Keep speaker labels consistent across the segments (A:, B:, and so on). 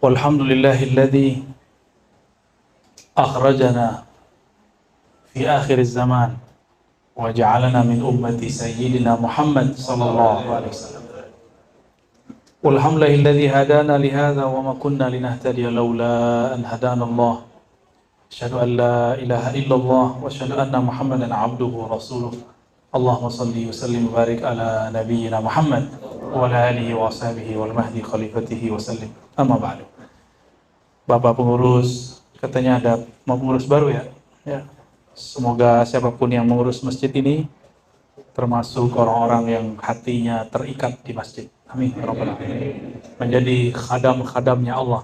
A: Walhamdulillahilladzi akhrajana fi akhir zaman wa ja'alana min ummati sayyidina Muhammad sallallahu alaihi wasallam. Walhamdulillahilladzi hadana li hadza wa ma kunna linahtadiya laula an hadana Allah. Asyhadu an la ilaha illallah wa asyhadu anna Muhammadan abduhu wa rasuluh. Allahumma salli wa sallim wa barik ala nabiyyina Muhammad wa ala alihi wa ashabihi wal mahdi khalifatihi wa sallim. Amma ba'du. Bapak pengurus, katanya ada pengurus baru ya. Ya. Semoga siapapun yang mengurus masjid ini termasuk orang-orang yang hatinya terikat di masjid. Amin ya rabbal alamin. Menjadi khadam-khadamnya Allah,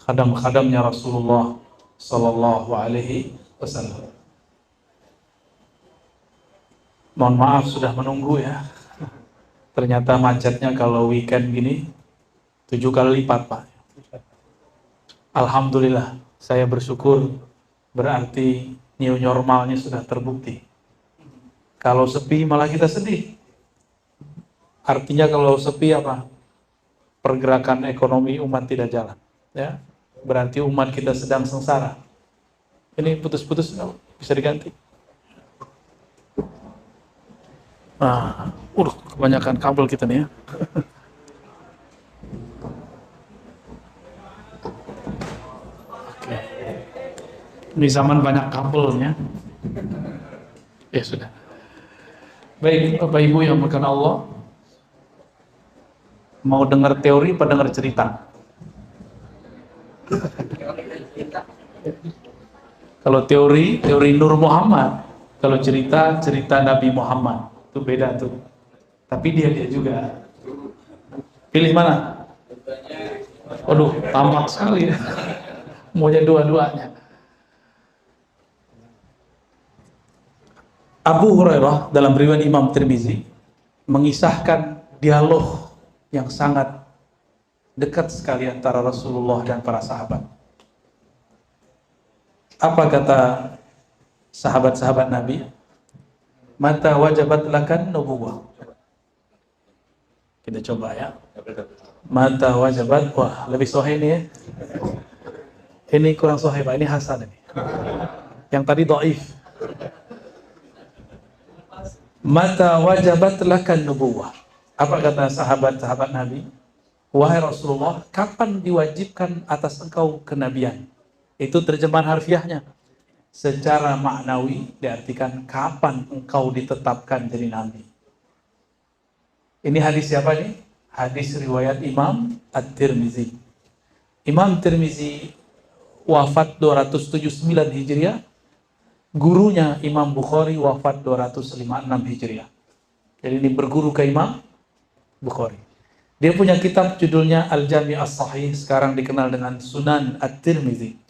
A: khadam-khadamnya Rasulullah sallallahu alaihi wasallam. Mohon maaf sudah menunggu ya. Ternyata macetnya kalau weekend gini 7 kali lipat, Pak. Alhamdulillah, saya bersyukur, berarti new normalnya sudah terbukti. Kalau sepi malah kita sedih. Artinya kalau sepi apa? Pergerakan ekonomi umat tidak jalan. Ya, berarti umat kita sedang sengsara. Ini putus-putus bisa diganti. Kebanyakan kabel kita nih ya. Oke. Ini zaman banyak kabelnya. Ya sudah. Baik, Bapak Ibu yang dimuliakan Allah. Mau dengar teori apa dengar cerita? Kalau teori Nur Muhammad. Kalau cerita Nabi Muhammad. Itu beda tuh. Tapi dia juga. Pilih mana? Waduh, tamak sekali ya. Maunya dua-duanya. Abu Hurairah dalam riwayat Imam Tirmizi mengisahkan dialog yang sangat dekat sekali antara Rasulullah dan para sahabat. Apa kata sahabat-sahabat Nabi? Mata wajabat lakan nubuwah. Kita coba ya. Mata wajabat, wah lebih sahih ini ya. Ini kurang sahih Pak, ini hasan ini. Yang tadi dhaif. Mata wajabat lakan nubuwah. Apa kata sahabat-sahabat Nabi? Wahai Rasulullah, kapan diwajibkan atas engkau kenabian? Itu terjemahan harfiahnya. Secara maknawi diartikan kapan engkau ditetapkan jadi nabi. Ini hadis siapa nih? Hadis riwayat Imam At-Tirmizi. Imam Tirmizi wafat 279 Hijriah. Gurunya Imam Bukhari wafat 256 Hijriah. Jadi ini berguru ke Imam Bukhari. Dia punya kitab judulnya Al-Jami' As-Sahih, sekarang dikenal dengan Sunan At-Tirmizi.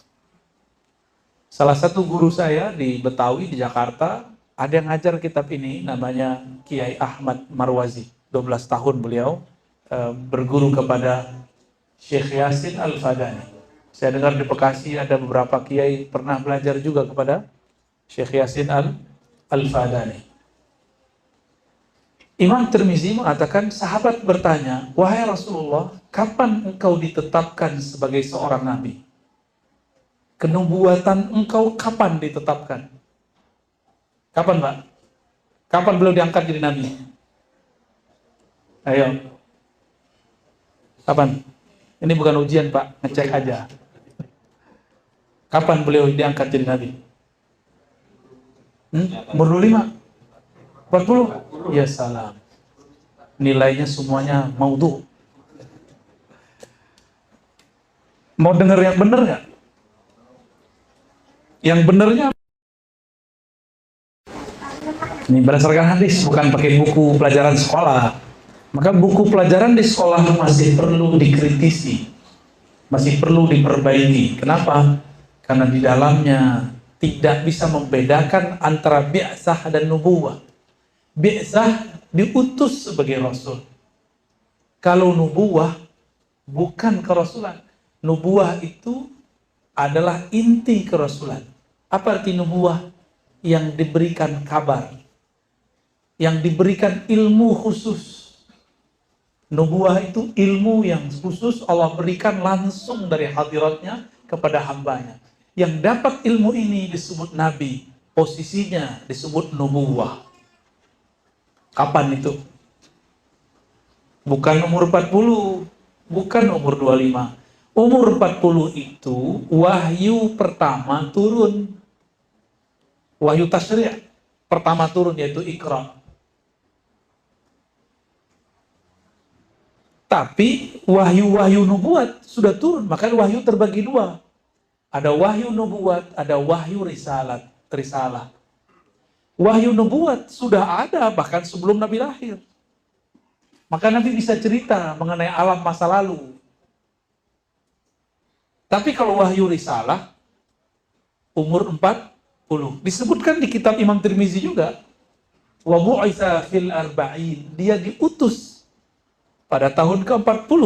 A: Salah satu guru saya di Betawi, di Jakarta, ada yang ngajar kitab ini, namanya Kiai Ahmad Marwazi. 12 tahun beliau berguru kepada Syekh Yasin Al-Fadani. Saya dengar di Bekasi ada beberapa kiai pernah belajar juga kepada Syekh Yasin Al-Fadani. Imam Tirmizi mengatakan, sahabat bertanya, wahai Rasulullah, kapan engkau ditetapkan sebagai seorang nabi? Kenubuatan engkau kapan ditetapkan? Kapan Pak? Kapan beliau diangkat jadi nabi? Ayo. Kapan? Ini bukan ujian Pak, ngecek aja. Kapan beliau diangkat jadi nabi? Umur 25? 40? Ya salam. Nilainya semuanya maudhu. Mau dengar yang benar nggak? Yang benernya ini berdasarkan hadis, bukan pakai buku pelajaran sekolah. Maka buku pelajaran di sekolah masih perlu dikritisi, masih perlu diperbaiki. Kenapa? Karena di dalamnya tidak bisa membedakan antara bi'tsah dan nubuwah. Bi'tsah diutus sebagai rasul. Kalau nubuwah bukan kerasulan. Nubuwah itu adalah inti kerasulan. Apa arti nubuwah? Yang diberikan kabar, yang diberikan ilmu khusus. Nubuah itu ilmu yang khusus Allah berikan langsung dari hadiratnya kepada hambanya. Yang dapat ilmu ini disebut nabi, posisinya disebut nubuah. Kapan itu? Bukan umur 40, bukan umur 25. Umur 40 itu wahyu pertama turun. Wahyu tasyri' pertama turun, yaitu Iqra. Tapi wahyu-wahyu nubuat sudah turun, maka wahyu terbagi dua. Ada wahyu nubuat, ada wahyu risalah. Wahyu nubuat sudah ada bahkan sebelum Nabi lahir. Maka Nabi bisa cerita mengenai alam masa lalu. Tapi kalau wahyu risalah, umur 40. Disebutkan di kitab Imam Tirmizi juga. Wa bu'itsa fil arba'in. Dia diutus pada tahun ke-40.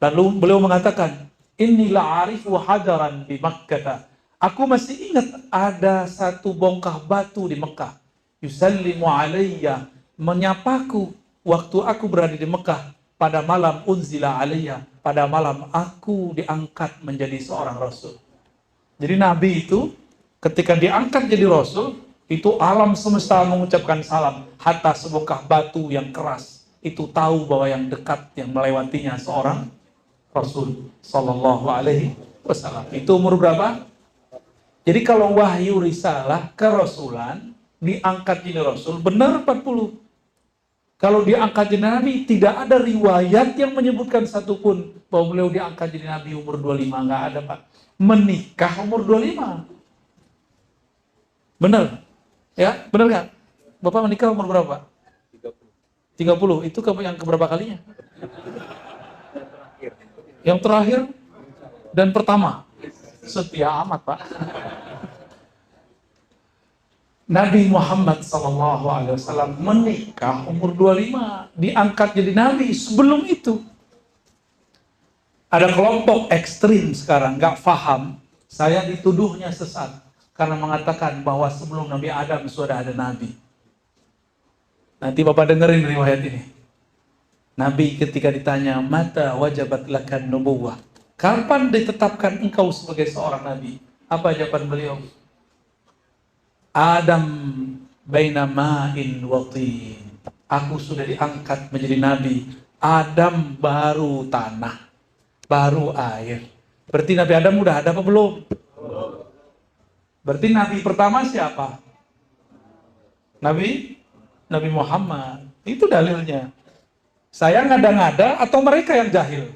A: Lalu beliau mengatakan, Inni la'arifu hajaran di Makkah. Aku masih ingat ada satu bongkah batu di Mekah. Yusallimu alayya. Menyapaku waktu aku berada di Mekah. Pada malam unzila alayya. Pada malam aku diangkat menjadi seorang Rasul. Jadi Nabi itu ketika diangkat jadi Rasul, itu alam semesta mengucapkan salam. Hatta sebongkah batu yang keras itu tahu bahwa yang dekat yang melewatinya seorang Rasul Sallallahu Alaihi Wasallam. Itu umur berapa? Jadi kalau wahyu risalah kerasulan diangkat jadi Rasul benar 40. Kalau diangkat jadi Nabi tidak ada riwayat yang menyebutkan satupun bahwa beliau diangkat jadi Nabi umur 25. Nggak ada, Pak. Menikah umur 25. Benar? Ya, benar nggak? Bapak menikah umur berapa? 30. Itu yang keberapa kalinya? Yang terakhir dan pertama. Setia amat, Pak. Nabi Muhammad SAW menikah umur 25. Diangkat jadi Nabi sebelum itu. Ada kelompok ekstrim sekarang, nggak paham. Saya dituduhnya sesat. Karena mengatakan bahwa sebelum Nabi Adam sudah ada Nabi. Nanti Bapak dengerin riwayat ini. Nabi ketika ditanya, Mata wajabat lakan nubuwah. Kapan ditetapkan engkau sebagai seorang Nabi? Apa jawaban beliau? Adam baina ma'in wa tin. Aku sudah diangkat menjadi Nabi. Adam baru tanah, baru air. Berarti Nabi Adam udah ada apa belum? Berarti Nabi pertama siapa? Nabi Muhammad. Itu dalilnya. Saya ngada-ngada atau mereka yang jahil?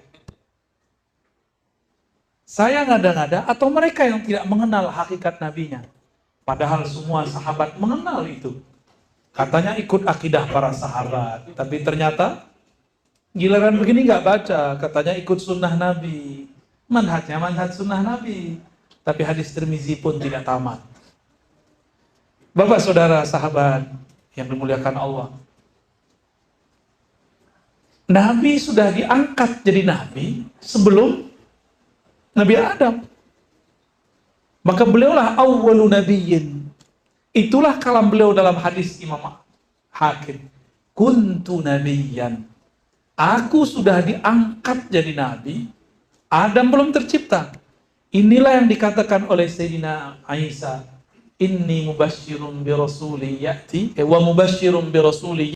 A: Saya ngada-ngada atau mereka yang tidak mengenal hakikat nabinya? Padahal semua sahabat mengenal itu. Katanya ikut akidah para sahabat. Tapi ternyata giliran begini nggak baca. Katanya ikut sunnah Nabi. Manhajnya manhaj sunnah Nabi. Tapi hadis Tirmizi pun tidak tamat. Bapak saudara sahabat yang dimuliakan Allah. Nabi sudah diangkat jadi Nabi sebelum Nabi Adam. Maka beliaulah awwalu nabiyyin. Itulah kalam beliau dalam hadis Imam Hakim. Kuntu nabiyyan. Aku sudah diangkat jadi Nabi. Adam belum tercipta. Inilah yang dikatakan oleh Sayyidina Isa. Inni mubasyirun bi rasuli ya'ti wa mubasyirun bi rasuli.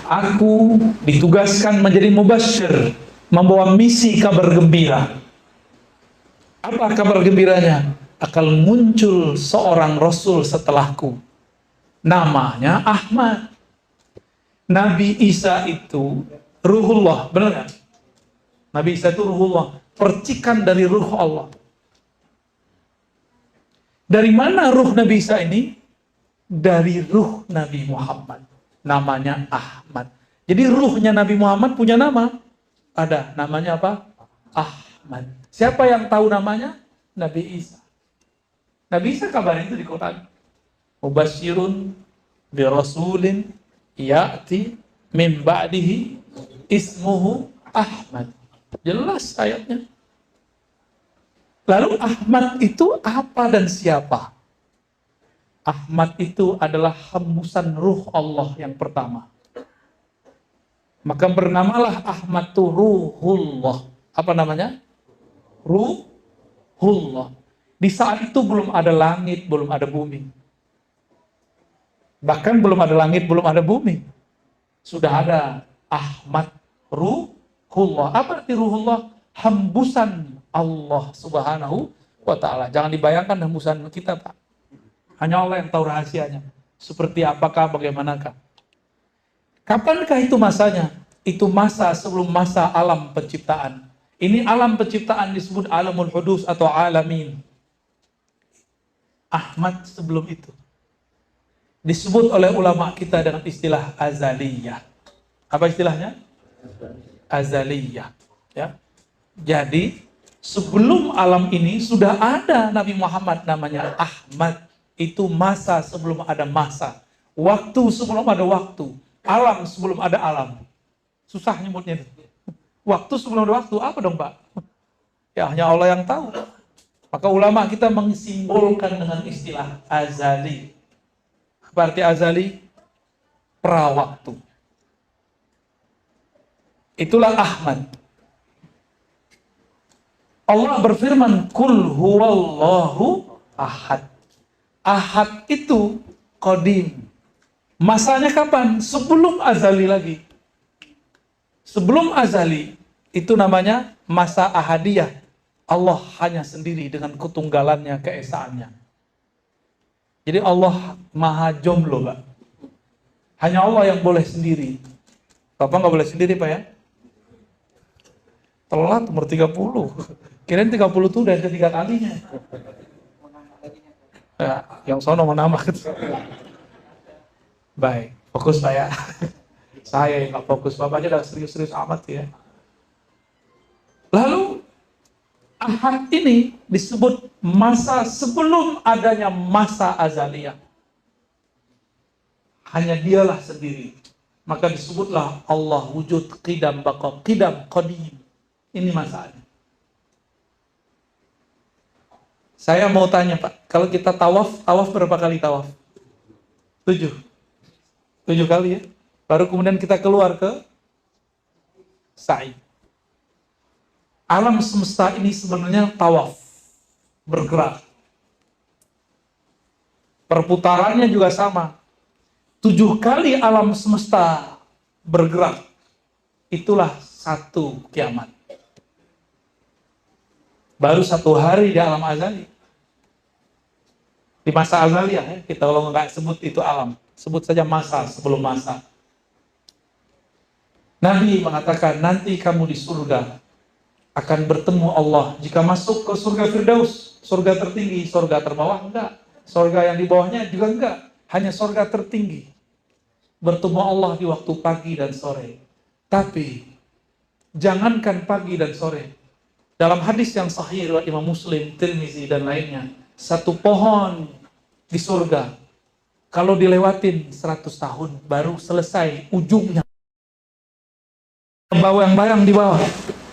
A: Aku ditugaskan menjadi mubasyir, membawa misi kabar gembira. Apa kabar gembiranya? Akan muncul seorang Rasul setelahku. Namanya Ahmad. Nabi Isa itu Ruhullah, benar kan? Nabi Isa itu Ruhullah, percikan dari Ruh Allah. Dari mana Ruh Nabi Isa ini? Dari Ruh Nabi Muhammad. Namanya Ahmad. Jadi ruhnya Nabi Muhammad punya nama. Ada, namanya apa? Ahmad. Siapa yang tahu namanya? Nabi Isa. Nabi Isa kabarin itu di Quran. Mubasyirun bi rasulin ya'ti min ba'dihi ismuhu Ahmad. Jelas ayatnya. Lalu Ahmad itu apa dan siapa? Ahmad itu adalah hembusan ruh Allah yang pertama. Maka bernamalah Ahmad itu Ruhullah. Apa namanya? Ruhullah. Di saat itu belum ada langit, belum ada bumi. Bahkan belum ada langit, belum ada bumi. Sudah ada Ahmad Ruhullah. Apa arti Ruhullah? Hembusan Allah Subhanahu wa ta'ala. Jangan dibayangkan hembusan kita, Pak. Hanya Allah yang tahu rahasianya. Seperti apakah, bagaimanakah. Kapankah itu masanya? Itu masa sebelum masa alam penciptaan. Ini alam penciptaan disebut alamul hudus atau alamin. Ahmad sebelum itu. Disebut oleh ulama kita dengan istilah azaliyah. Apa istilahnya? Azaliyah. Ya. Jadi, sebelum alam ini sudah ada Nabi Muhammad namanya Ahmad. Itu masa sebelum ada masa. Waktu sebelum ada waktu. Alam sebelum ada alam. Susah nyebutnya itu. Waktu sebelum ada waktu, apa dong Pak? Ya hanya Allah yang tahu. Maka ulama kita mensimbolkan dengan istilah azali. Apa arti azali? Prawaktu. Itulah Ahmad. Allah berfirman, Kul huwallahu ahad. Ahad itu qadim. Masanya kapan? Sebelum azali lagi. Sebelum azali, itu namanya masa ahadiyah. Allah hanya sendiri dengan ketunggalannya, keesaannya. Jadi Allah maha jomblo, Pak. Hanya Allah yang boleh sendiri. Bapak nggak boleh sendiri, Pak ya? Telat umur 30. Kirain 30 itu udah ketiga kalinya. Ya, yang sono menambah. Baik, fokus Pak ya. Saya yang nggak fokus, Bapaknya udah serius-serius amat ya. Lalu Ahad ini disebut masa sebelum adanya masa azaliyah. Hanya dialah sendiri. Maka disebutlah Allah wujud qidam baqa, qidam qadim. Ini masanya. Saya mau tanya Pak, kalau kita tawaf berapa kali tawaf? 7 kali ya. Baru kemudian kita keluar ke sa'i. Alam semesta ini sebenarnya tawaf, bergerak. Perputarannya juga sama. 7 kali alam semesta bergerak. Itulah satu kiamat. Baru 1 hari di alam azali. Di masa azaliyah ya, kita kalau nggak sebut itu alam. Sebut saja masa sebelum masa. Nabi mengatakan, nanti kamu di surga akan bertemu Allah. Jika masuk ke surga Firdaus, surga tertinggi, surga terbawah, enggak. Surga yang di bawahnya juga enggak. Hanya surga tertinggi. Bertemu Allah di waktu pagi dan sore. Tapi, jangankan pagi dan sore. Dalam hadis yang sahih riwayat Imam Muslim, Tirmizi dan lainnya, satu pohon di surga, kalau dilewatin 100 tahun, baru selesai ujungnya. Bayang-bayang di bawah.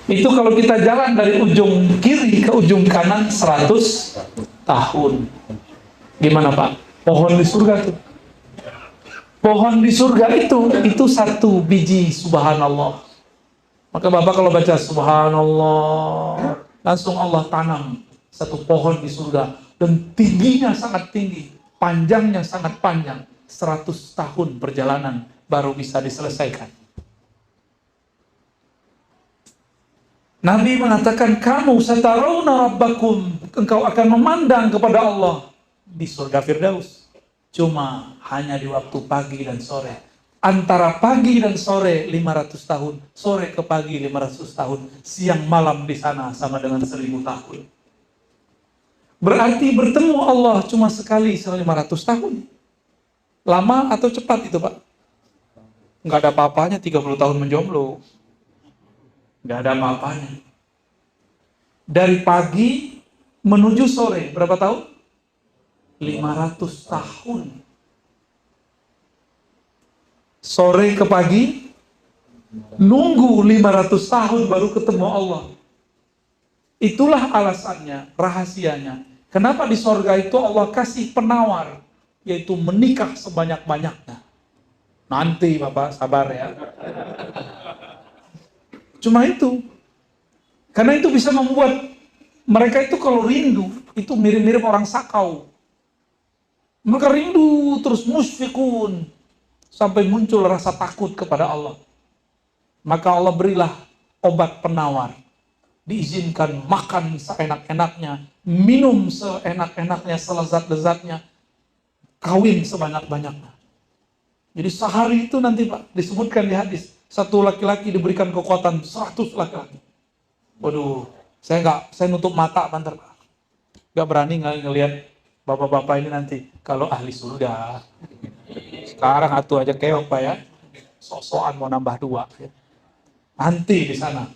A: Itu kalau kita jalan dari ujung kiri ke ujung kanan 100 tahun. Gimana Pak? Pohon di surga tuh. Pohon di surga itu satu biji, subhanallah. Maka Bapak kalau baca subhanallah, langsung Allah tanam satu pohon di surga. Dan tingginya sangat tinggi, panjangnya sangat panjang. 100 tahun perjalanan baru bisa diselesaikan. Nabi mengatakan, kamu satarawna rabbakum, engkau akan memandang kepada Allah di surga Firdaus. Cuma hanya di waktu pagi dan sore. Antara pagi dan sore 500 tahun, sore ke pagi 500 tahun, siang malam di sana sama dengan 1000 tahun. Berarti bertemu Allah cuma sekali 500 tahun. Lama atau cepat itu Pak? Nggak ada apa-apanya 30 tahun menjomblo. Nggak ada apa-apanya. Dari pagi menuju sore, berapa tahun? 500 tahun. Sore ke pagi, nunggu 500 tahun baru ketemu Allah. Itulah alasannya, rahasianya. Kenapa di sorga itu Allah kasih penawar, yaitu menikah sebanyak-banyaknya. Nanti Bapak sabar ya. Cuma itu. Karena itu bisa membuat mereka itu kalau rindu, itu mirip-mirip orang sakau. Mereka rindu terus musfikun. Sampai muncul rasa takut kepada Allah. Maka Allah berilah obat penawar. Diizinkan makan seenak-enaknya, minum seenak-enaknya, selezat-lezatnya, kawin sebanyak-banyaknya. Jadi sehari itu nanti Pak, disebutkan di hadis, satu laki-laki diberikan kekuatan 100 laki-laki. Waduh, saya nutup mata bentar Pak. Gak berani ngelihat bapak-bapak ini nanti. Kalau ahli surga, sekarang atuh aja keok Pak ya. Sok-sokan mau nambah 2. Ya. Nanti di sana.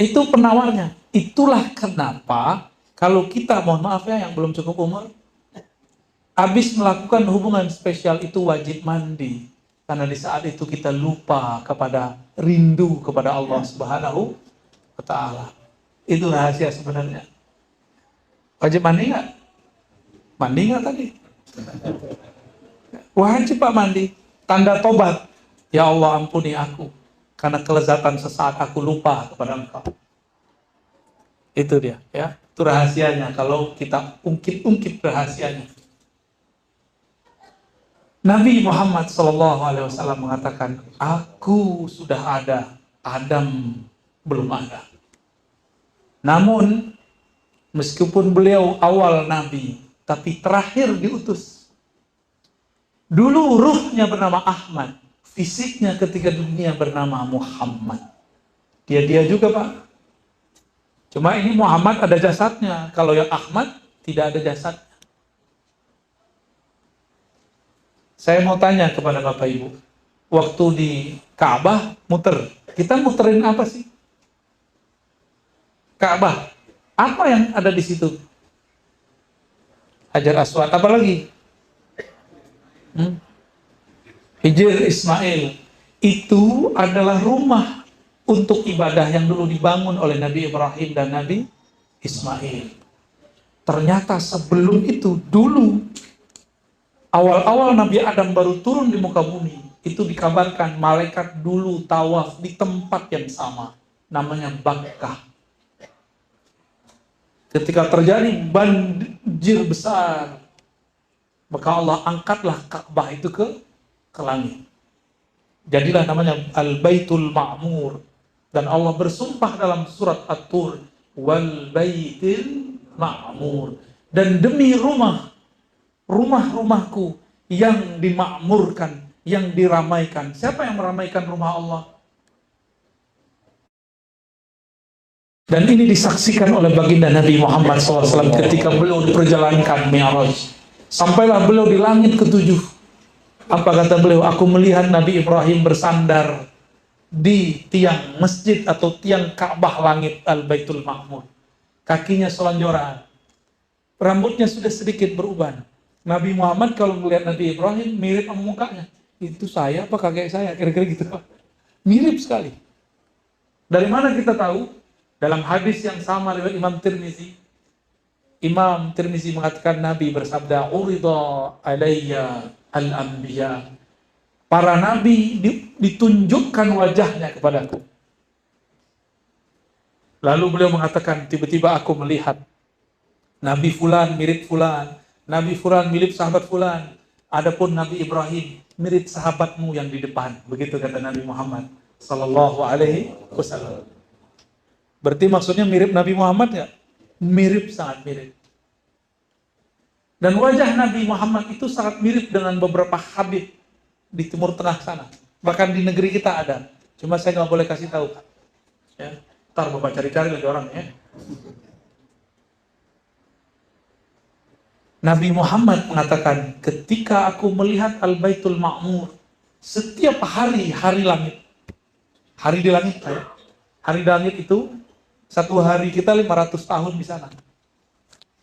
A: Itu penawarnya. Itulah kenapa kalau kita, mohon maaf ya yang belum cukup umur, habis melakukan hubungan spesial itu wajib mandi. Karena di saat itu kita lupa kepada rindu kepada Allah Subhanahu wa Ta'ala. Itu rahasia sebenarnya. Wajib mandi nggak? Mandi nggak tadi? Wajib Pak mandi. Tanda tobat. Ya Allah ampuni aku. Karena kelezatan sesaat aku lupa kepada Engkau. Itu dia, ya. Itu rahasianya. Kalau kita ungkit-ungkit rahasianya. Nabi Muhammad SAW mengatakan, aku sudah ada, Adam belum ada. Namun, meskipun beliau awal Nabi, tapi terakhir diutus. Dulu ruhnya bernama Ahmad. Fisiknya ketika dunia bernama Muhammad. Dia juga Pak. Cuma ini Muhammad ada jasadnya. Kalau yang Ahmad tidak ada jasadnya. Saya mau tanya kepada Bapak Ibu. Waktu di Ka'bah muter. Kita muterin apa sih? Ka'bah. Apa yang ada di situ? Hajar Aswad. Apa lagi? Hijr Ismail. Itu adalah rumah untuk ibadah yang dulu dibangun oleh Nabi Ibrahim dan Nabi Ismail. Ternyata sebelum itu, dulu, awal-awal Nabi Adam baru turun di muka bumi, itu dikabarkan malaikat dulu tawaf di tempat yang sama. Namanya Bakkah. Ketika terjadi banjir besar, maka Allah angkatlah Ka'bah itu ke langit. Jadilah namanya Al-Baitul Ma'mur. Dan Allah bersumpah dalam surat At-Tur, Wal Baitil Ma'mur. Dan demi rumah-rumahku yang dimakmurkan, yang diramaikan. Siapa yang meramaikan rumah Allah? Dan ini disaksikan oleh baginda Nabi Muhammad SAW ketika beliau diperjalankan Mi'raj. Sampailah beliau di langit ke-7. Apa kata beliau? Aku melihat Nabi Ibrahim bersandar di tiang masjid atau tiang Ka'bah langit Al-Baitul Ma'mur. Kakinya selonjoran. Rambutnya sudah sedikit beruban. Nabi Muhammad kalau melihat Nabi Ibrahim mirip sama mukanya. Itu saya apa kakek saya? Kira-kira gitu. Mirip sekali. Dari mana kita tahu? Dalam hadis yang sama riwayat Imam Tirmizi. Imam Tirmizi mengatakan Nabi bersabda, Urida alayya al-anbiya. Para nabi ditunjukkan wajahnya kepadaku. Lalu beliau mengatakan, tiba-tiba aku melihat Nabi Fulan mirip Fulan, Nabi Fulan mirip sahabat Fulan, adapun Nabi Ibrahim mirip sahabatmu yang di depan. Begitu kata Nabi Muhammad sallallahu alaihi wasallam. Berarti maksudnya mirip Nabi Muhammad nggak? Mirip, sangat mirip. Dan wajah Nabi Muhammad itu sangat mirip dengan beberapa habib di Timur Tengah sana. Bahkan di negeri kita ada. Cuma saya nggak boleh kasih tahu. Ya. Ntar Bapak cari-cari lagi orang ya. Nabi Muhammad mengatakan, ketika aku melihat Al-Baitul Ma'mur, setiap hari langit. Hari di langit, ya. Hari di langit itu, satu hari kita 500 tahun di sana.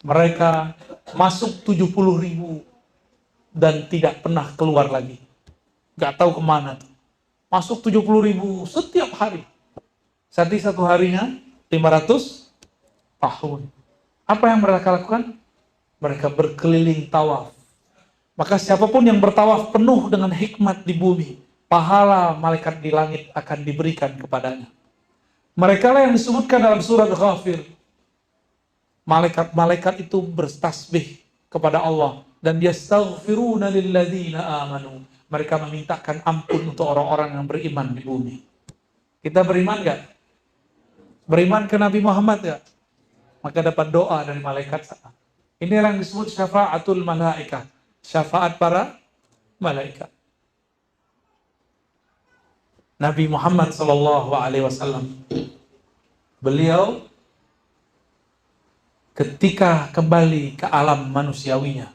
A: Mereka masuk 70.000 dan tidak pernah keluar lagi. Gak tahu kemana tuh. Masuk 70.000 setiap hari. Jadi satu harinya 500 tahun. Apa yang mereka lakukan? Mereka berkeliling tawaf. Maka siapapun yang bertawaf penuh dengan hikmat di bumi, pahala malaikat di langit akan diberikan kepadanya. Mereka lah yang disebutkan dalam surat Ghafir. Malaikat-malaikat itu bertasbih kepada Allah dan yastaghfiruna lilladzina amanu. Mereka memintakan ampun untuk orang-orang yang beriman di bumi. Kita beriman gak? Beriman ke Nabi Muhammad gak? Maka dapat doa dari malaikat. Ini yang disebut syafaatul malaikat. Syafaat para malaikat. Nabi Muhammad SAW, beliau ketika kembali ke alam manusiawinya,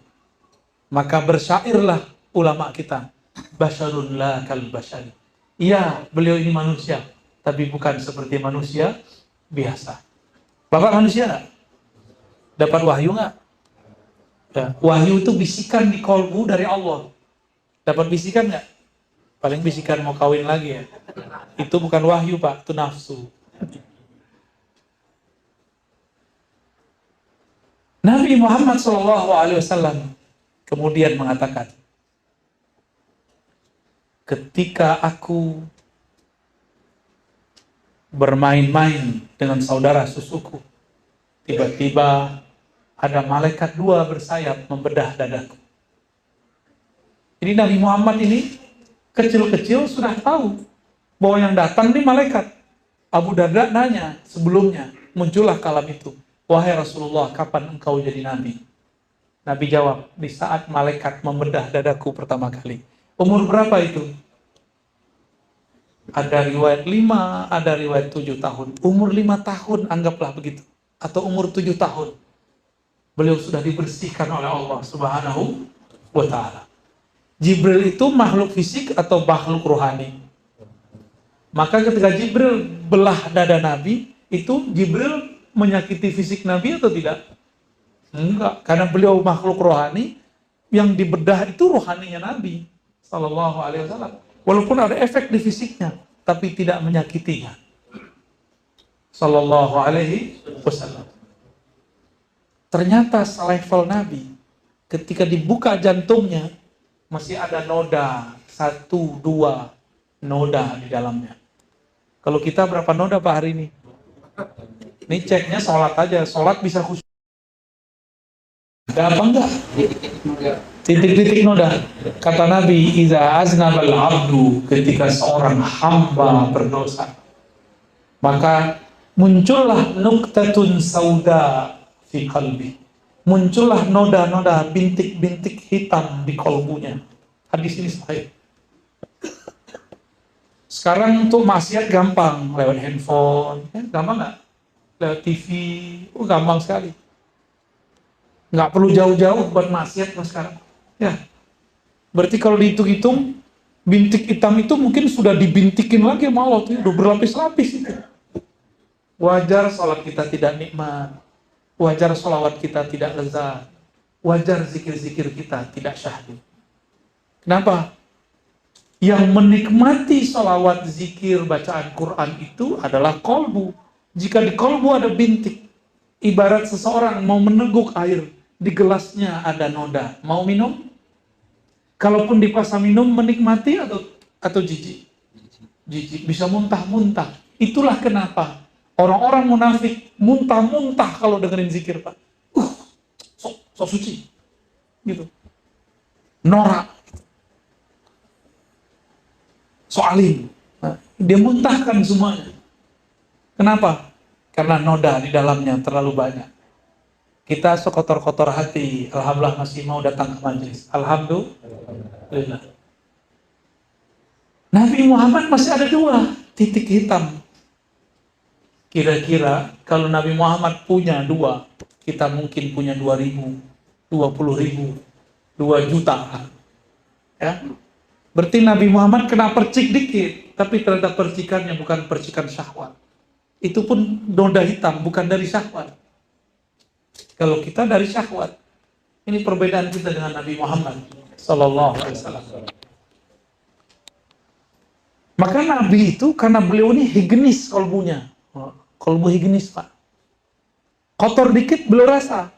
A: maka bersyairlah ulama kita, basyarun la kal basyari. Iya, beliau ini manusia, tapi bukan seperti manusia biasa. Bapak manusia nggak? Dapat wahyu nggak? Ya, wahyu itu bisikan di kolbu dari Allah. Dapat bisikan nggak? Paling bisikan mau kawin lagi ya. Itu bukan wahyu Pak, itu nafsu. Nabi Muhammad SAW kemudian mengatakan, ketika aku bermain-main dengan saudara susuku, tiba-tiba ada malaikat dua bersayap membedah dadaku. Jadi Nabi Muhammad ini kecil-kecil sudah tahu bahwa yang datang ini malaikat. Abu Darda nanya sebelumnya, muncullah kalam itu, wahai Rasulullah, kapan engkau jadi nabi? Nabi jawab, di saat malaikat membedah dadaku pertama kali. Umur berapa itu? Ada riwayat 5, ada riwayat 7 tahun. Umur 5 tahun, anggaplah begitu. Atau umur 7 tahun. Beliau sudah dibersihkan oleh Allah Subhanahu wa ta'ala. Jibril itu makhluk fisik atau makhluk rohani? Maka ketika Jibril belah dada Nabi, itu Jibril menyakiti fisik Nabi atau tidak? Enggak, karena beliau makhluk rohani, yang dibedah itu rohaninya Nabi Sallallahu Alaihi Wasallam. Walaupun ada efek di fisiknya, tapi tidak menyakitinya. Sallallahu Alaihi Wasallam. Ternyata selevel Nabi, ketika dibuka jantungnya, masih ada noda, 1, 2 noda di dalamnya. Kalau kita berapa noda Pak hari ini? Ini ceknya sholat aja, sholat bisa khusyuk. Ada apa enggak? Titik-titik noda. Kata Nabi, iza aznabal abdu, ketika seorang hamba berdosa, maka muncullah nuktatun sauda fi qalbi. Muncullah noda-noda, bintik-bintik hitam di kolbunya. Hadis ini sahih. Sekarang untuk maksiat gampang, lewat handphone, gampang nggak? Lewat TV, gampang sekali. Nggak perlu jauh-jauh buat maksiat sekarang. Ya, berarti kalau dihitung-hitung, bintik hitam itu mungkin sudah dibintikin lagi sama Allah, tuh, udah berlapis-lapis itu. Wajar sholat kita tidak nikmat, wajar sholawat kita tidak lezat, wajar zikir-zikir kita tidak syahdu. Kenapa? Yang menikmati sholawat, zikir, bacaan Quran itu adalah kolbu. Jika di kolbu ada bintik, ibarat seseorang mau meneguk air, di gelasnya ada noda. Mau minum? Kalaupun dipaksa minum, menikmati atau jijik? Jijik, bisa muntah-muntah. Itulah kenapa orang-orang munafik muntah-muntah kalau dengerin zikir Pak. Sok suci. Gitu. Norak. Soalim. Nah, dia muntahkan semuanya. Kenapa? Karena noda di dalamnya terlalu banyak. Kita sekotor-kotor hati, alhamdulillah masih mau datang ke majelis. Alhamdulillah. Nabi Muhammad masih ada 2 titik hitam. Kira-kira kalau Nabi Muhammad punya 2, kita mungkin punya 2.000, 20.000, 2 juta. Ya. Berarti Nabi Muhammad kena percik dikit, tapi ternyata percikannya bukan percikan syahwat. Itu pun noda hitam, bukan dari syahwat. Kalau kita dari syahwat. Ini perbedaan kita dengan Nabi Muhammad Sallallahu Alaihi Wasallam. Maka Nabi itu, karena beliau ini higienis kolbunya. Kolbu higienis Pak. Kotor dikit beliau rasa.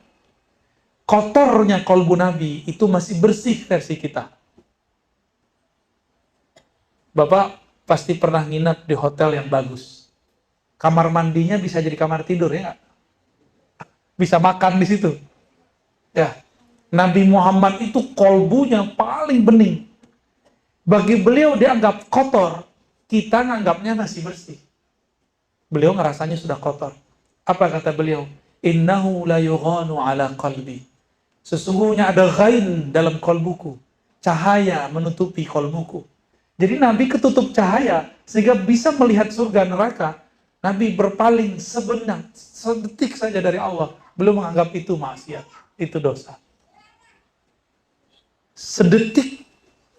A: kotornya kolbu Nabi itu masih bersih versi kita. Bapak pasti pernah nginep di hotel yang bagus. Kamar mandinya bisa jadi kamar tidur, ya nggak? Bisa makan di situ. Ya, Nabi Muhammad itu kolbunya paling bening. Bagi beliau dianggap kotor, kita nganggapnya masih bersih. Beliau ngerasanya sudah kotor. Apa kata beliau? Innahu la yughanu ala qalbi. Sesungguhnya ada ghain dalam kolbuku. Cahaya menutupi kolbuku. Jadi Nabi ketutup cahaya sehingga bisa melihat surga neraka. Nabi berpaling sedetik saja dari Allah. Belum menganggap itu maksiat, itu dosa. Sedetik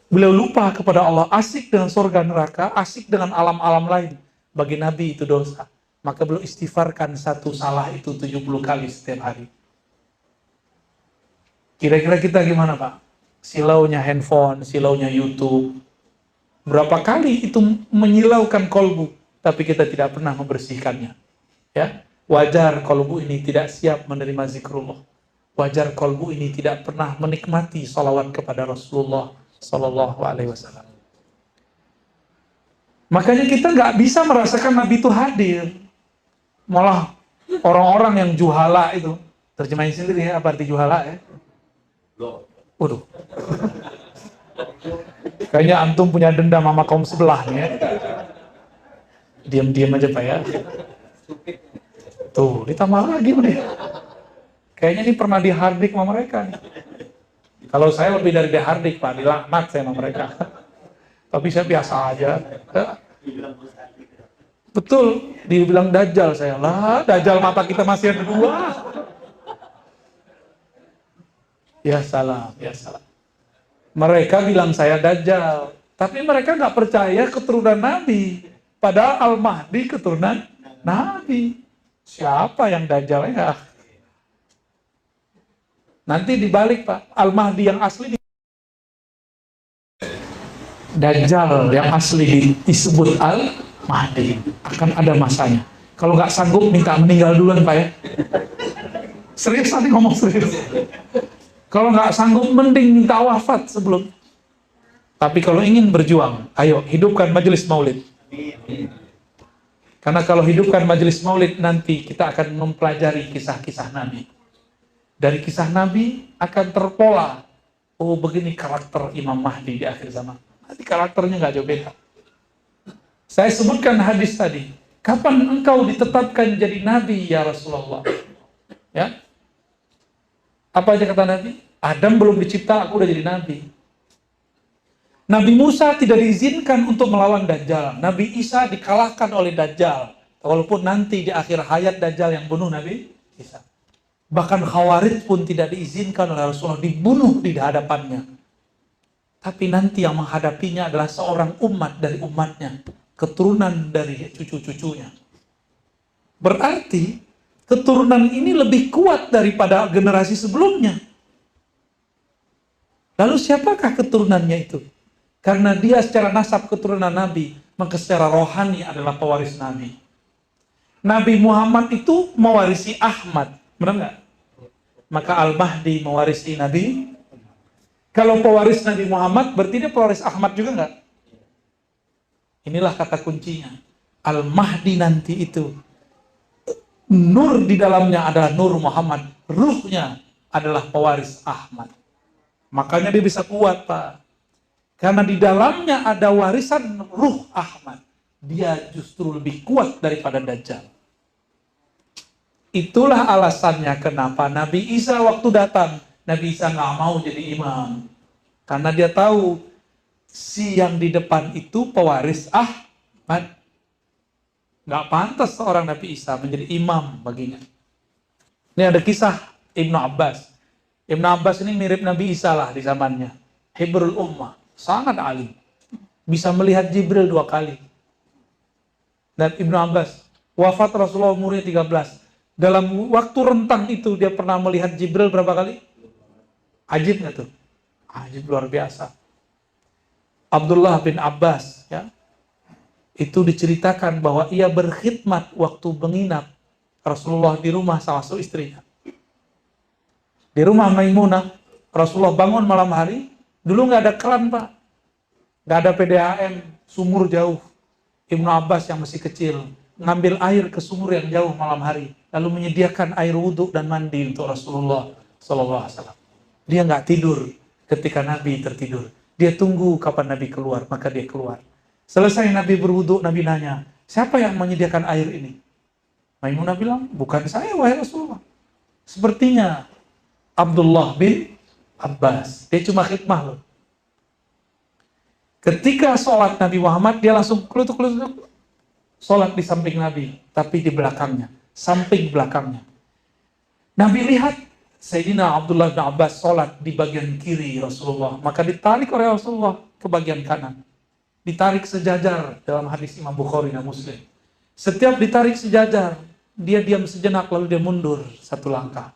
A: beliau lupa kepada Allah, asik dengan surga neraka, asik dengan alam-alam lain. Bagi Nabi itu dosa. Maka beliau istighfarkan satu salah itu 70 kali setiap hari. Kira-kira kita gimana, Pak? Silaunya handphone, silaunya YouTube. Berapa kali itu menyilaukan kolbu, tapi kita tidak pernah membersihkannya. Ya, wajar kolbu ini tidak siap menerima zikrullah. Wajar kolbu ini tidak pernah menikmati salawat kepada Rasulullah Sallallahu Alaihi Wasallam. Makanya kita nggak bisa merasakan Nabi itu hadir. Malah orang-orang yang juhala itu, terjemahin sendiri ya, apa arti juhala ya? Waduh. Kayaknya antum punya dendam sama kaum sebelah nih ya. Diam-diam aja Pak ya. Tuh, ditambah lagi nih. Kayaknya ini pernah dihardik sama mereka nih. Kalau saya lebih dari dihardik Pak, dilaknat saya sama mereka. Tapi saya biasa aja. Betul, dibilang dajjal saya. Lah, dajjal mata kita masih ada dua. Ya salam, ya salam. Mereka bilang saya dajjal, tapi mereka nggak percaya keturunan Nabi. Padahal Al-Mahdi keturunan Nabi. Siapa yang dajjal ya? Nanti dibalik Pak, Al-Mahdi yang asli Dajjal yang asli disebut Al-Mahdi. Akan ada masanya. Kalau nggak sanggup minta meninggal duluan Pak ya. Serius nanti ngomong serius. Kalau nggak sanggup, mending minta wafat sebelum. Tapi kalau ingin berjuang, ayo hidupkan majelis maulid. Karena kalau hidupkan majelis maulid, nanti kita akan mempelajari kisah-kisah Nabi. Dari kisah Nabi akan terpola. Oh begini karakter Imam Mahdi di akhir zaman. Nanti karakternya nggak jauh beda. Saya sebutkan hadis tadi. Kapan engkau ditetapkan jadi Nabi ya Rasulullah? Ya. Apa aja kata Nabi? Adam belum dicipta, aku udah jadi Nabi. Nabi Musa tidak diizinkan untuk melawan Dajjal. Nabi Isa dikalahkan oleh Dajjal. Walaupun nanti di akhir hayat Dajjal yang bunuh Nabi Isa. Bahkan Khawarij pun tidak diizinkan oleh Rasulullah dibunuh di hadapannya. Tapi nanti yang menghadapinya adalah seorang umat dari umatnya. Keturunan dari cucu-cucunya. Berarti keturunan ini lebih kuat daripada generasi sebelumnya. Lalu siapakah keturunannya itu? Karena dia secara nasab keturunan Nabi, maka secara rohani adalah pewaris Nabi. Nabi Muhammad itu mewarisi Ahmad, benar nggak? Maka Al-Mahdi mewarisi Nabi. Kalau pewaris Nabi Muhammad, berarti dia pewaris Ahmad juga nggak? Inilah kata kuncinya. Al-Mahdi nanti itu nur di dalamnya adalah nur Muhammad, ruhnya adalah pewaris Ahmad. Makanya dia bisa kuat Pak. Karena di dalamnya ada warisan ruh Ahmad. Dia justru lebih kuat daripada Dajjal. Itulah alasannya kenapa Nabi Isa waktu datang, Nabi Isa nggak mau jadi imam. Karena dia tahu si yang di depan itu pewaris Ahmad. Nggak pantas seorang Nabi Isa menjadi imam baginya. Ini ada kisah Ibnu Abbas. Ibnu Abbas ini mirip Nabi Isa lah di zamannya. Hibrul Ummah. Sangat alim. Bisa melihat Jibril 2 kali. Dan Ibnu Abbas, wafat Rasulullah umurnya 13. Dalam waktu rentang itu dia pernah melihat Jibril berapa kali? Ajib nggak tuh? Ajib luar biasa. Abdullah bin Abbas, ya, itu diceritakan bahwa ia berkhidmat waktu menginap Rasulullah di rumah salah satu istrinya. Di rumah Maimunah, Rasulullah bangun malam hari, dulu nggak ada keran Pak, nggak ada PDAM, sumur jauh. Ibnu Abbas yang masih kecil, ngambil air ke sumur yang jauh malam hari, lalu menyediakan air wudhu dan mandi untuk Rasulullah SAW. Dia nggak tidur ketika Nabi tertidur. Dia tunggu kapan Nabi keluar, maka dia keluar. Selesai Nabi berwudhu, Nabi nanya, siapa yang menyediakan air ini? Maimunah bilang, bukan saya wahai Rasulullah. Sepertinya Abdullah bin Abbas. Dia cuma khidmah loh. Ketika sholat Nabi Muhammad, dia langsung kelutuk-kelutuk. Sholat di samping Nabi, tapi di belakangnya. Samping belakangnya. Nabi lihat Sayyidina Abdullah bin Abbas sholat di bagian kiri Rasulullah. Maka ditarik oleh Rasulullah ke bagian kanan. Ditarik sejajar dalam hadis Imam Bukhari dan Muslim. Setiap ditarik sejajar, dia diam sejenak lalu dia mundur satu langkah.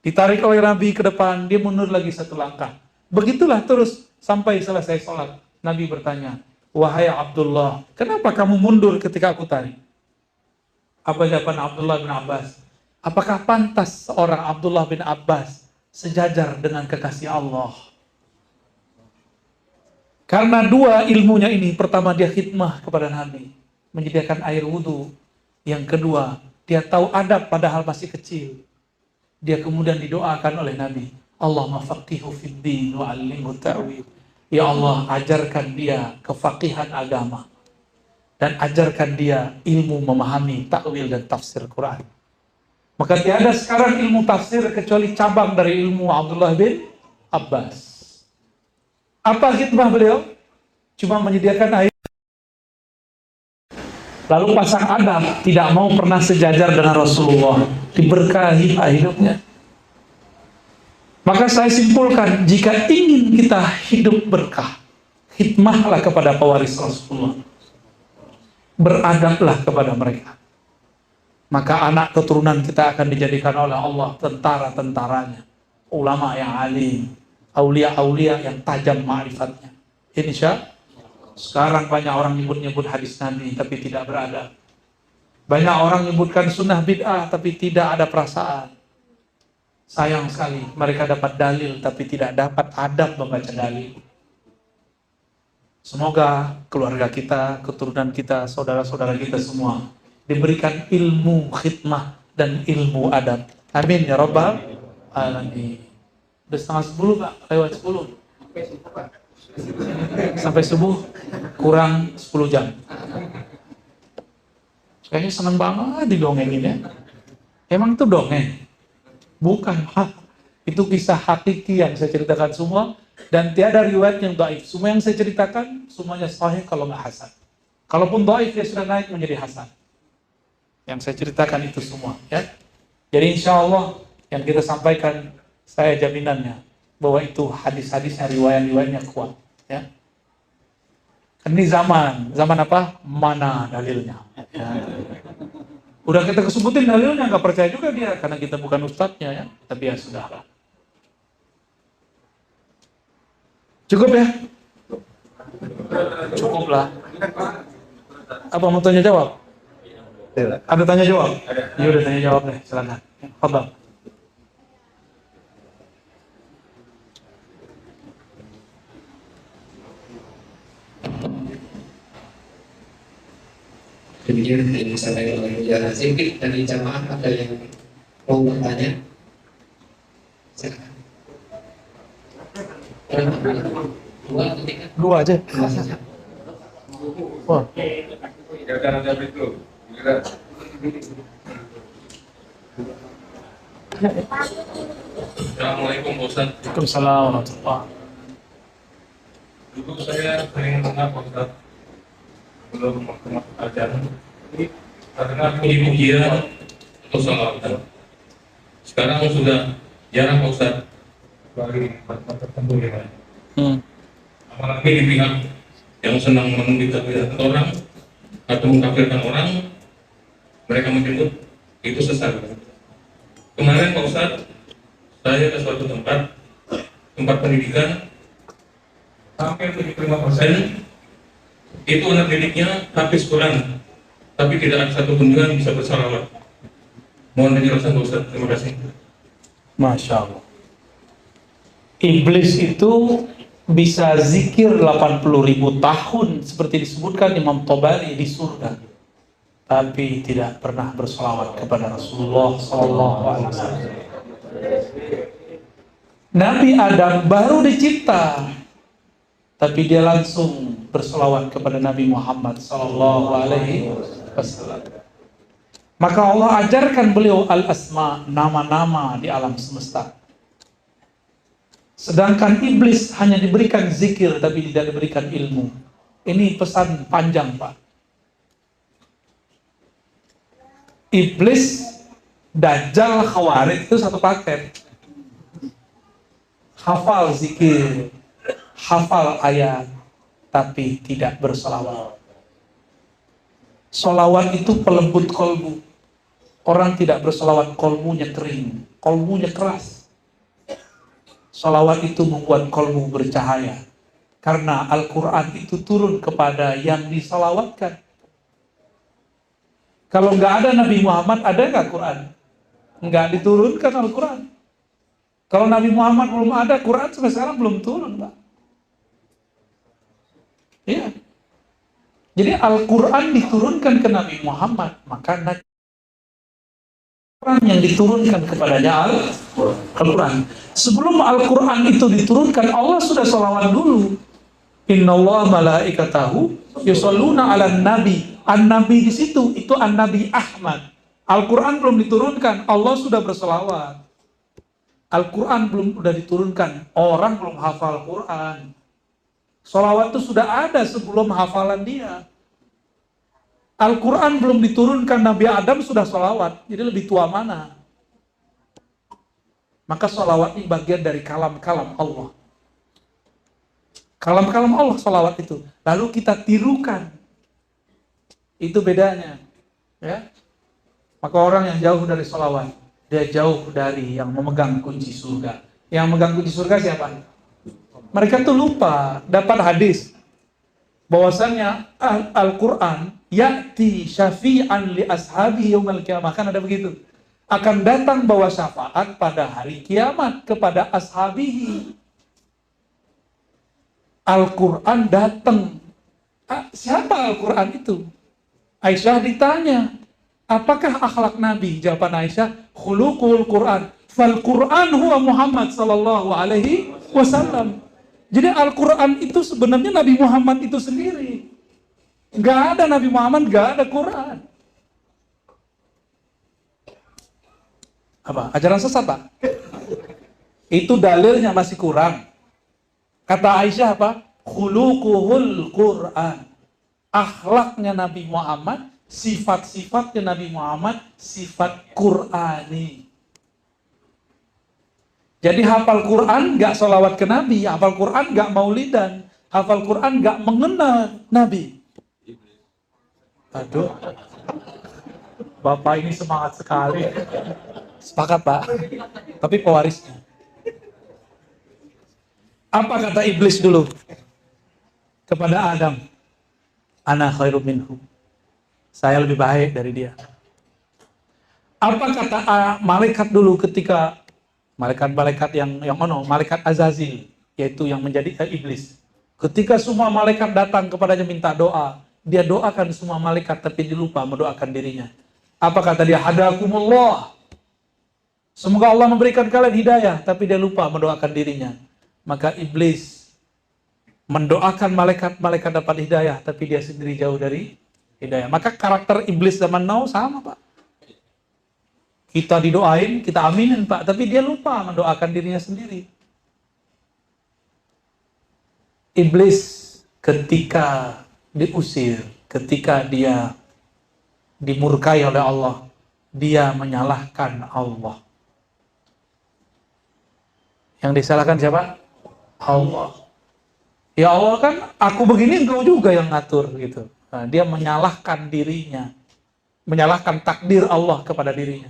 A: Ditarik oleh Nabi ke depan, dia mundur lagi satu langkah. Begitulah terus sampai selesai sholat. Nabi bertanya, wahai Abdullah, kenapa kamu mundur ketika aku tarik? Apa jawaban Abdullah bin Abbas? Apakah pantas seorang Abdullah bin Abbas sejajar dengan kekasih Allah? Karena dua ilmunya ini, pertama dia khidmah kepada Nabi, menyediakan air wudhu. Yang kedua, dia tahu adab padahal masih kecil. Dia kemudian didoakan oleh Nabi, Allahumma faqihu fid din wa 'allimhu ta'wil. Ya Allah, ajarkan dia kefaqihan agama dan ajarkan dia ilmu memahami takwil dan tafsir Quran. Maka tiada sekarang ilmu tafsir kecuali cabang dari ilmu Abdullah bin Abbas. Apa khidmah beliau? Cuma menyediakan air. Lalu pasang adab, tidak mau pernah sejajar dengan Rasulullah. Diberkahi hidupnya. Maka saya simpulkan, jika ingin kita hidup berkah, khidmahlah kepada pewaris Rasulullah. Beradablah kepada mereka. Maka anak keturunan kita akan dijadikan oleh Allah tentara-tentaranya. Ulama yang alim, aulia-aulia yang tajam ma'rifatnya. Insya sekarang banyak orang nyebut-nyebut hadis Nabi tapi tidak beradab. Banyak orang menyebutkan sunnah bid'ah tapi tidak ada perasaan. Sayang sekali, mereka dapat dalil tapi tidak dapat adab membaca dalil. Semoga keluarga kita, keturunan kita, saudara-saudara kita semua diberikan ilmu khidmah dan ilmu adab. Amin ya rabbal alamin. Udah 9:30 Pak, lewat 10. Sampai subuh kurang 10 jam. Kayaknya seneng banget didongengin ya. Emang itu dongeng? Bukan, itu kisah hakiki yang saya ceritakan semua dan tiada riwayat yang dhaif. Semua yang saya ceritakan semuanya sahih kalau nggak hasan. Kalaupun dhaif ya sudah naik menjadi hasan. Yang saya ceritakan itu semua ya. Jadi insya Allah yang kita sampaikan saya jaminannya bahwa itu hadis-hadisnya riwayat-riwayatnya kuat ya. Ini zaman apa? Mana dalilnya? Ya. Udah kita kesebutin dalilnya, nggak percaya juga dia karena kita bukan ustadznya ya. Tapi ya sudahlah. Cukup ya? Cukup lah. Apa mau tanya jawab? Ada tanya jawab? Ya udah tanya jawab deh, silakan. Fadhal.
B: Demikian yang disampaikan oleh Mujarrad Zikir dari jamaah. Ada yang mau bertanya? Silakan. Dua atau tiga?
A: Dua aja. Wah.
C: Ya udah ada itu. Assalamualaikum Pak Ustaz.
A: Waalaikumsalam warahmatullahi.
C: Dulu saya sering dengar Pak Ustaz belum masuk ajaran karena puji-pujian atau salawat. Sekarang sudah jarang Pak Ustaz bagi tempat tertentu yang lain. Apalagi di pihak yang senang mengkafirkan orang atau mengkafirkan orang, mereka menyebut itu sesat. Kemarin Pak Ustaz, saya ke suatu tempat pendidikan, hampir 75% itu anak didiknya hafiz Quran, tapi tidak ada satu pun yang bisa bersalawat. Mohon penjelasan Pak Ustaz, terima kasih.
A: Masya Allah. Iblis itu bisa zikir 80.000 tahun seperti disebutkan Imam Tabari di surga, tapi tidak pernah berselawat kepada Rasulullah SAW. Nabi Adam baru dicipta, tapi dia langsung berselawat kepada Nabi Muhammad SAW. Maka Allah ajarkan beliau al-asma, nama-nama di alam semesta. Sedangkan iblis hanya diberikan zikir tapi tidak diberikan ilmu. Ini pesan panjang, Pak. Iblis, Dajjal, Khawarij itu satu paket. Hafal zikir, hafal ayat, tapi tidak bersolawat. Solawat itu pelembut kolbu. Orang tidak bersolawat, kolbunya kering, kolbunya keras. Solawat itu membuat kolbu bercahaya. Karena Al-Quran itu turun kepada yang disolawatkan. Kalau nggak ada Nabi Muhammad, ada nggak Quran? Nggak diturunkan Al-Quran. Kalau Nabi Muhammad belum ada, Quran sampai sekarang belum turun, Pak. Iya. Jadi Al-Quran diturunkan ke Nabi Muhammad, maka Quran yang diturunkan kepadanya Al-Quran. Sebelum Al-Quran itu diturunkan, Allah sudah sholawat dulu. Innallaha malaikatahu yusholluna 'alan nabi. An-nabi di situ itu An-Nabi Ahmad. Al-Quran belum diturunkan, Allah sudah bersolawat. Al-Quran belum sudah diturunkan, orang belum hafal Quran. Sholawat itu sudah ada sebelum hafalan dia. Al-Quran belum diturunkan, Nabi Adam sudah sholawat. Jadi lebih tua mana? Maka sholawat ini bagian dari kalam-kalam Allah. Kalam-kalam Allah sholawat itu. Lalu kita tirukan. Itu bedanya. Ya. Maka orang yang jauh dari sholawat, dia jauh dari yang memegang kunci surga. Yang memegang kunci surga siapa? Mereka tuh lupa dapat hadis bahwasannya Al-Quran ya'ti syafi'an li ashabi yaumal qiyamah. Kan ada begitu. Akan datang bawa syafaat pada hari kiamat kepada ashabihi. Al-Quran datang. Siapa Al-Quran itu? Aisyah ditanya, apakah akhlak Nabi? Jawaban Aisyah, khuluqul Quran. Fal Quran huwa Muhammad sallallahu alaihi wasallam. Jadi Al-Quran itu sebenarnya Nabi Muhammad itu sendiri. Gak ada Nabi Muhammad, gak ada Quran. Apa? Ajaran sesat, Pak? Itu dalilnya masih kurang. Kata Aisyah apa? Khuluquhul Quran. Akhlaknya Nabi Muhammad, sifat-sifatnya Nabi Muhammad, sifat Qurani. Jadi hafal Quran gak sholawat ke Nabi, hafal Quran gak maulidan, hafal Quran gak mengenal Nabi. Aduh, Bapak ini semangat sekali. Sepakat, Pak. Tapi pewarisnya. Apa kata iblis dulu kepada Adam? Ana khairum minhu. Saya lebih baik dari dia. Apa kata malaikat dulu ketika malaikat-malaikat yang malaikat Azazil, yaitu yang menjadi iblis. Ketika semua malaikat datang kepadanya minta doa, dia doakan semua malaikat tapi dia lupa mendoakan dirinya. Apa kata dia? Hadakumullah. Semoga Allah memberikan kalian hidayah, tapi dia lupa mendoakan dirinya. Maka iblis mendoakan malaikat dapat hidayah, tapi dia sendiri jauh dari hidayah. Maka karakter iblis zaman now sama, Pak. Kita didoain, kita aminin, Pak, tapi dia lupa mendoakan dirinya sendiri. Iblis ketika diusir, ketika dia dimurkai oleh Allah, dia menyalahkan Allah. Yang disalahkan siapa? Allah. Ya Allah, kan aku begini, engkau juga yang ngatur gitu. Nah, dia menyalahkan dirinya, menyalahkan takdir Allah kepada dirinya.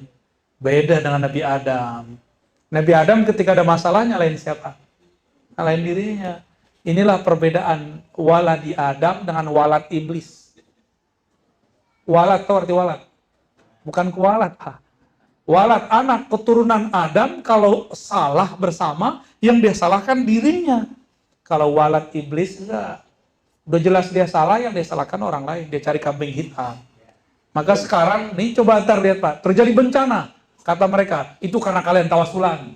A: Beda dengan Nabi Adam. Nabi Adam ketika ada masalah nyalain siapa? Nyalain dirinya. Inilah perbedaan waladi Adam dengan walad iblis. Walad itu arti walad. Bukan kualat, Pak. Walad, anak keturunan Adam, kalau salah bersama, yang dia salahkan dirinya. Kalau walad iblis, enggak. Udah jelas dia salah, yang dia salahkan orang lain. Dia cari kambing hitam. Maka sekarang, nih coba ntar lihat Pak, terjadi bencana. Kata mereka, itu karena kalian tawasulan.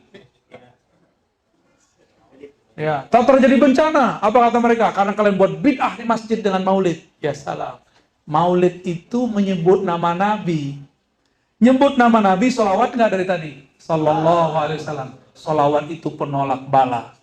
A: Ya, tak terjadi bencana. Apa kata mereka? Karena kalian buat bid'ah di masjid dengan maulid. Ya salah. Maulid itu menyebut nama Nabi. Nyebut nama Nabi, sholawat nggak dari tadi? Sallallahu alaihi wasallam. Sholawat itu penolak bala.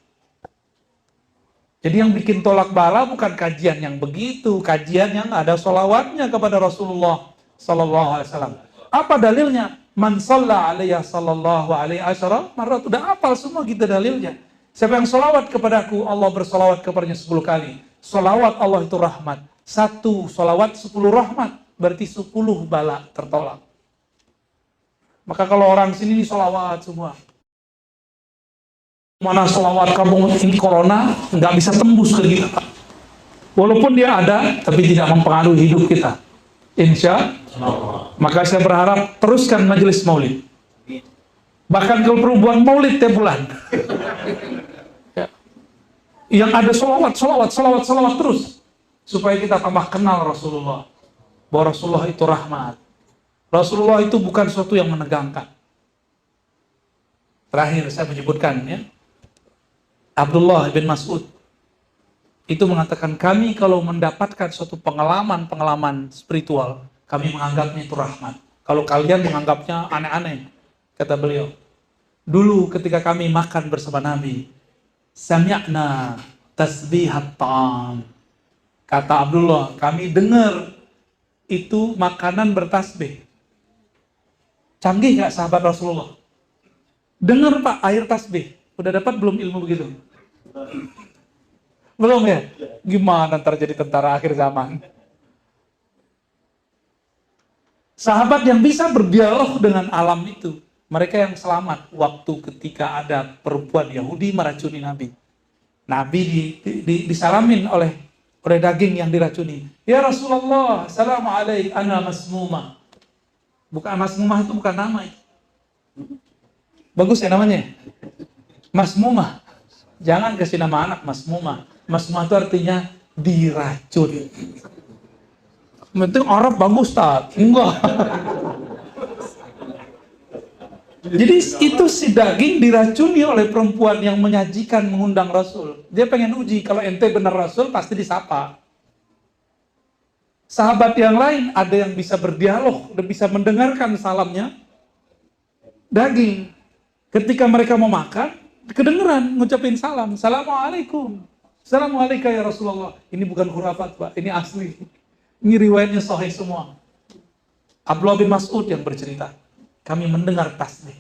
A: Jadi yang bikin tolak bala bukan kajian yang begitu, kajian yang ada sholawatnya kepada Rasulullah Sallallahu alaihi wasallam. Apa dalilnya? Man shalla alaiya sallallahu alaihi wasallam, marrat. Udah hafal semua kita dalilnya. Siapa yang sholawat kepadaku, Allah bersolawat kepadanya 10 kali. Sholawat Allah itu rahmat. 1 sholawat 10 rahmat. Berarti 10 bala tertolak. Maka kalau orang sini ini sholawat semua. Mana sholawat kamu ini corona, nggak bisa tembus ke kita. Walaupun dia ada, tapi tidak mempengaruhi hidup kita. Insya Allah. Maka saya berharap teruskan majelis maulid. Bahkan kalau perlu buat maulid tiap bulan. Ya. Yang ada sholawat terus. Supaya kita tambah kenal Rasulullah. Bahwa Rasulullah itu rahmat. Rasulullah itu bukan sesuatu yang menegangkan. Terakhir saya menyebutkan ya. Abdullah bin Mas'ud itu mengatakan, kami kalau mendapatkan suatu pengalaman spiritual, kami menganggapnya itu rahmat. Kalau kalian menganggapnya aneh-aneh, kata beliau. Dulu ketika kami makan bersama Nabi, sami'na tasbihat ta'am. Kata Abdullah, kami dengar itu makanan bertasbih. Canggih nggak sahabat Rasulullah? Dengar Pak, air tasbih. Udah dapat belum ilmu begitu? Belum ya? Gimana ntar jadi tentara akhir zaman? Sahabat yang bisa berdialog dengan alam itu, mereka yang selamat waktu ketika ada perempuan Yahudi meracuni Nabi. Nabi disalamin oleh daging yang diracuni. Ya Rasulullah, assalamualaikum, ana masmumah. Bukan masmumah, itu bukan nama. Bagus ya namanya? Masmumah. Jangan kasih nama anak masmumah. Masmumah itu artinya diracun. Penting Arab bagus tak? Enggak. Jadi itu si daging diracuni oleh perempuan yang menyajikan, mengundang Rasul. Dia pengen uji, kalau ente benar Rasul pasti disapa. Sahabat yang lain ada yang bisa berdialog dan bisa mendengarkan salamnya. Daging. Ketika mereka mau makan, kedengeran ngucapin salam. Assalamualaikum. Assalamualaikum ya Rasulullah. Ini bukan khurafat Pak, ini asli. Ini riwayatnya sahih semua. Abdullah bin Mas'ud yang bercerita. Kami mendengar tasbih.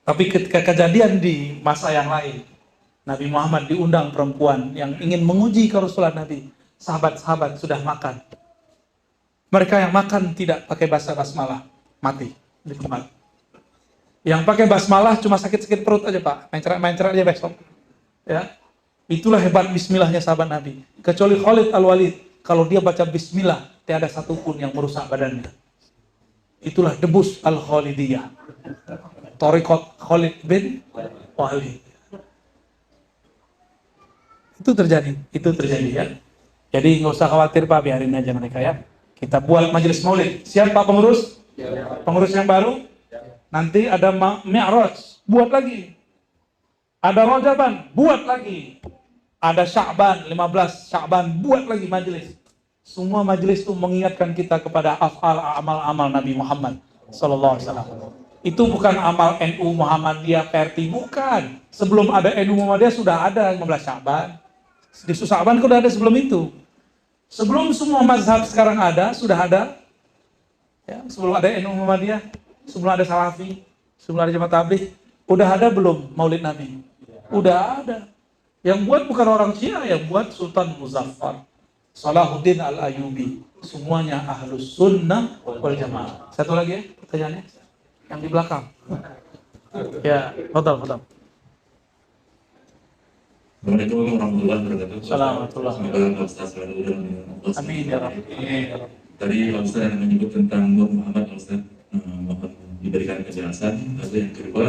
A: Tapi ketika kejadian di masa yang lain, Nabi Muhammad diundang perempuan yang ingin menguji kerasulan Nabi. Sahabat-sahabat sudah makan. Mereka yang makan tidak pakai bahasa basmalah, mati di tempat. Yang pakai basmalah cuma sakit-sakit perut aja Pak, main cerak aja besok. Ya, itulah hebat Bismillahnya sahabat Nabi. Kecuali Khalid Al-Walid, kalau dia baca Bismillah, tidak ada satupun yang merusak badannya. Itulah debus Al-Khalidiyah, Thariqat Khalid bin Walid. Itu terjadi ya. Jadi nggak usah khawatir Pak, biarin aja mereka ya. Kita buat majelis maulid. Siap Pak pengurus? Pengurus yang baru? Nanti ada Mi'raj, buat lagi. Ada Rajaban, buat lagi. Ada Sya'ban, 15 Sya'ban, buat lagi majelis. Semua majelis itu mengingatkan kita kepada amal-amal Nabi Muhammad sallallahu alaihi wasallam. Itu bukan amal NU Muhammadiyah PRT, bukan. Sebelum ada NU Muhammadiyah sudah ada 15 Sya'ban. Di Sya'ban sudah ada sebelum itu. Sebelum semua mazhab sekarang ada, sudah ada. Ya, sebelum ada NU Muhammadiyah, sebelum ada Salafi, sebelum ada Jamaah Tabligh, udah ada belum Maulid Nabi? Udah ada. Yang buat bukan orang Syiah, yang buat Sultan Muzaffar, Salahuddin Al-Ayyubi. Semuanya Ahlus Sunnah wal Jamaah. Satu lagi ya pertanyaannya, yang di belakang. Ya, betul.
D: Assalamualaikum warahmatullahi wabarakatuh.
A: Assalamualaikum.
D: Semoga Ustaz selalu dalam
A: Amin ya Rabbi.
D: Tadi Ustaz yang menyebut tentang Nur Muhammad, Ustaz mohon diberikan kejelasan. penjelasan. Lalu yang kedua,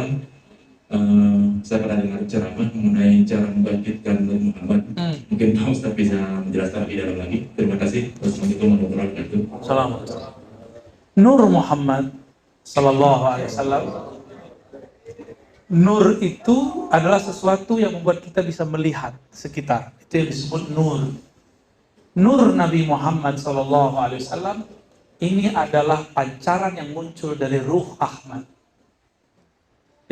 D: saya pernah dengar ceramah mengenai cara membangkitkan Nur Muhammad. Mungkin Pak Ustaz bisa menjelaskan lebih dalam lagi. Terima kasih. Wassalamualaikum warahmatullahi wabarakatuh.
A: Assalamualaikum. Nur Muhammad sallallahu alaihi wasallam. Nur itu adalah sesuatu yang membuat kita bisa melihat sekitar. Itu yang disebut nur. Nur Nabi Muhammad sallallahu alaihi wasallam ini adalah pancaran yang muncul dari ruh Ahmad.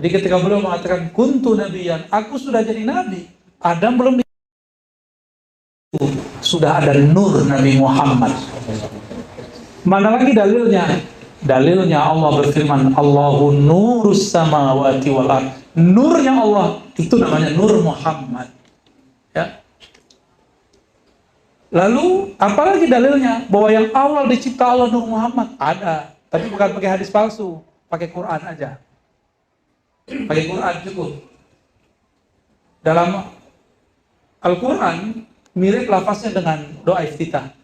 A: Jadi ketika beliau mengatakan kuntu nabiyan, aku sudah jadi nabi. Adam belum sudah ada nur Nabi Muhammad. Mana lagi dalilnya? Dalilnya Allah berfirman, Allahu nurus samawati wal ard. Nurnya Allah itu namanya Nur Muhammad. Ya. Lalu apalagi dalilnya bahwa yang awal dicipta Allah Nur Muhammad? Ada, tapi bukan pakai hadis palsu, pakai Quran aja. Pakai Quran cukup. Dalam Al-Quran mirip lafaznya dengan doa iftitah.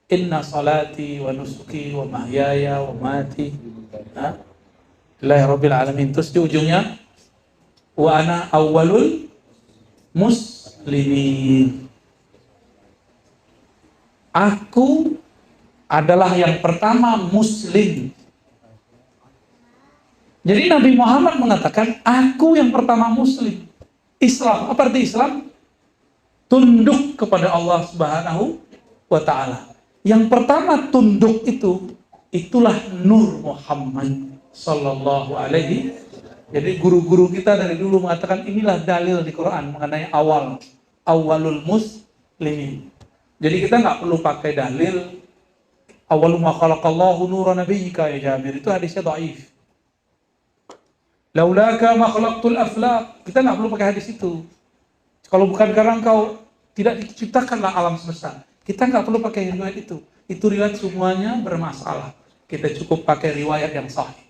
A: Inna salati wa nusuki wa mahyaya wa mati lillahi rabbil alamin. Terus di ujungnya wa ana awwalul muslimin. Aku adalah yang pertama muslim. Jadi Nabi Muhammad mengatakan aku yang pertama muslim. Islam, apa arti Islam? Tunduk kepada Allah Subhanahu wa ta'ala. Yang pertama tunduk itu, itulah Nur Muhammad sallallahu alaihi. Jadi guru-guru kita dari dulu mengatakan inilah dalil di Quran mengenai awalul muslimin. Jadi kita nggak perlu pakai dalil awwalu ma khalaqallahu nura nabiyyika ya Jabir, itu hadisnya dhaif. Laulaka ma khalaqtul aflaq, kita nggak perlu pakai hadis itu. Kalau bukan karena engkau tidak diciptakanlah alam semesta. Kita nggak perlu pakai riwayat itu. Itu riwayat semuanya bermasalah. Kita cukup pakai riwayat yang sahih.